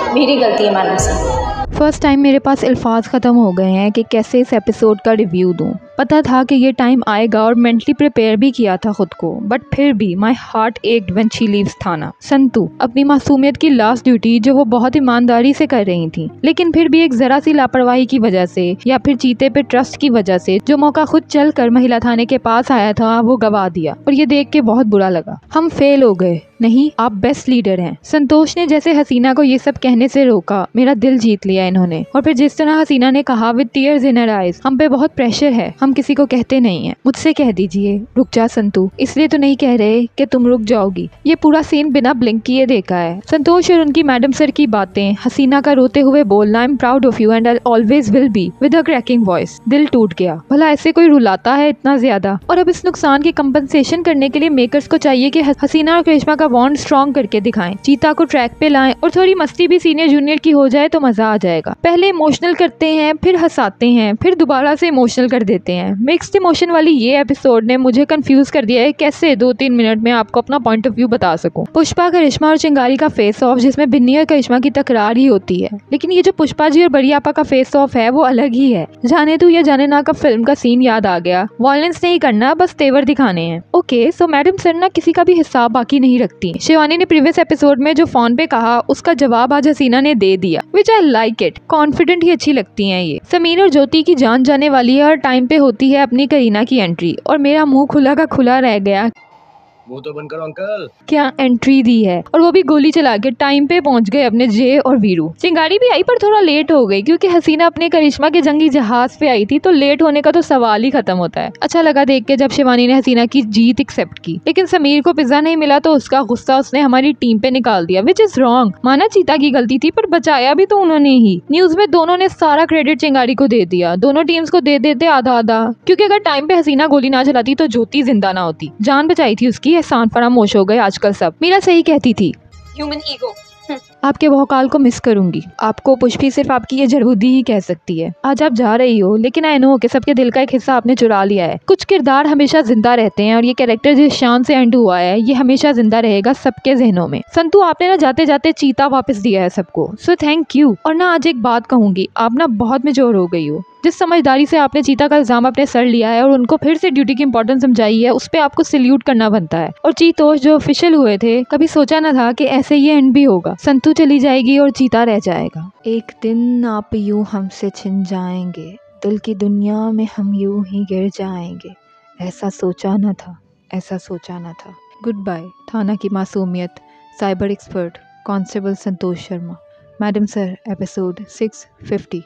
मेरी गलती है मैडम सर। फर्स्ट टाइम मेरे पास अल्फाज ख़त्म हो गए हैं कि कैसे इस एपिसोड का रिव्यू दूँ। पता था कि ये टाइम आएगा और मेंटली प्रिपेयर भी किया था खुद को, बट फिर भी my heart ached when she leaves थाना। संतू अपनी मासूमियत की लास्ट ड्यूटी जो वो बहुत ईमानदारी से कर रही थी, लेकिन फिर भी एक जरा सी लापरवाही की वजह से या फिर चीते पे ट्रस्ट की वजह से जो मौका खुद चल कर महिला थाने के पास आया था वो गवा दिया, और ये देख के बहुत बुरा लगा। हम फेल हो गए। नहीं, आप बेस्ट लीडर हैं। संतोष ने जैसे हसीना को ये सब कहने से रोका, मेरा दिल जीत लिया इन्होंने। और फिर जिस तरह हसीना ने कहा with tears in her eyes, हम पे बहुत प्रेशर है, हम किसी को कहते नहीं है। मुझसे कह दीजिए रुक जा संतू, इसलिए तो नहीं कह रहे कि तुम रुक जाओगी। ये पूरा सीन बिना ब्लिंक किए देखा है। संतोष और उनकी मैडम सर की बातें, हसीना का रोते हुए बोलना I am proud of you and I always will be, with a cracking voice. दिल टूट गया। भला ऐसे कोई रुलाता है इतना ज्यादा? और अब इस नुकसान की कंपनसेशन करने के लिए मेकर्स को चाहिए कि हसीना और करिश्मा का बॉन्ड स्ट्रॉन्ग करके दिखाएं, चीता को ट्रैक पे लाएं और थोड़ी मस्ती भी सीनियर जूनियर की हो जाए तो मजा आ जाएगा। पहले इमोशनल करते हैं, फिर हंसाते हैं, फिर दोबारा से इमोशनल कर देते हैं। मिक्स्ड इमोशन वाली ये एपिसोड ने मुझे कंफ्यूज कर दिया है कैसे 2-3 मिनट में आपको अपना पॉइंट ऑफ व्यू बता सकूं। पुष्पा, करिश्मा और चिंगारी का फेस ऑफ जिसमें बिन्नी और करिश्मा की तकरार ही होती है, लेकिन ये जो पुष्पा जी और बड़ी आपा का फेस ऑफ है वो अलग ही है। जाने तू या जाने ना का फिल्म का सीन याद आ गया। वायलेंस नहीं करना, बस तेवर दिखाने हैं। ओके, सो मैडम सर ना किसी का भी हिसाब बाकी नहीं रखती। शिवानी ने प्रीवियस एपिसोड में जो फोन पे कहा उसका जवाब आज हसीना ने दे दिया, विच आई लाइक इट। कॉन्फिडेंट ही अच्छी लगती हैं ये। समीर और ज्योति की जान जाने वाली है और टाइम पे होती है अपनी करीना की एंट्री, और मेरा मुंह खुला का खुला रह गया। मुंह तो बंद करो अंकल। क्या एंट्री दी है, और वो भी गोली चला के टाइम पे पहुंच गए अपने जय और वीरू। चिंगारी भी आई पर थोड़ा लेट हो गई क्योंकि हसीना अपने करिश्मा के जंगी जहाज पे आई थी, तो लेट होने का तो सवाल ही खत्म होता है। अच्छा लगा देख के जब शिवानी ने हसीना की जीत एक्सेप्ट की, लेकिन समीर को पिज्जा नहीं मिला तो उसका गुस्सा उसने हमारी टीम पे निकाल दिया, विच इज रॉन्ग। माना चीता की गलती थी पर बचाया भी तो उन्होंने ही। न्यूज में दोनों ने सारा क्रेडिट चिंगारी को दे दिया, दोनों टीम्स को दे देते आधा आधा, क्योंकि अगर टाइम पे हसीना गोली ना चलाती तो ज्योति जिंदा ना होती। जान बचाई थी उसकी, एहसान फरामोश हो गए आजकल सब। मीरा सही कहती थी, ह्यूमन ईगो। आपके भौकाल को मिस करूंगी। आपको पुष्पी सिर्फ आपकी ये जरूदी ही कह सकती है। आज आप जा रही हो, लेकिन आई नो कि सबके दिल का एक हिस्सा आपने चुरा लिया है। कुछ किरदार हमेशा जिंदा रहते हैं और ये कैरेक्टर जिस शान से एंड हुआ है ये हमेशा जिंदा रहेगा सबके जहनों में। संतू आपने ना जाते जाते चीता वापस दिया है सबको, सो थैंक यू। और ना आज एक बात कहूंगी, आप ना बहुत मेच्योर हो गई हो। जिस समझदारी से आपने चीता का इल्जाम अपने सर लिया है और उनको फिर से ड्यूटी की इंपॉर्टेंस समझाई है, उस पे आपको सल्यूट करना बनता है। और चीतोष जो ऑफिशियल हुए थे, कभी सोचा ना था कि ऐसे ये एंड भी होगा। संतू चली जाएगी और चीता रह जाएगा। एक दिन आप यूं हमसे छिन जाएंगे, दिल की दुनिया में हम यूं ही गिर जाएंगे। ऐसा सोचा न था, ऐसा सोचा न था। Good bye. थाना की मासूमियत, cyber expert constable Santosh Sharma. Madam sir, episode 650।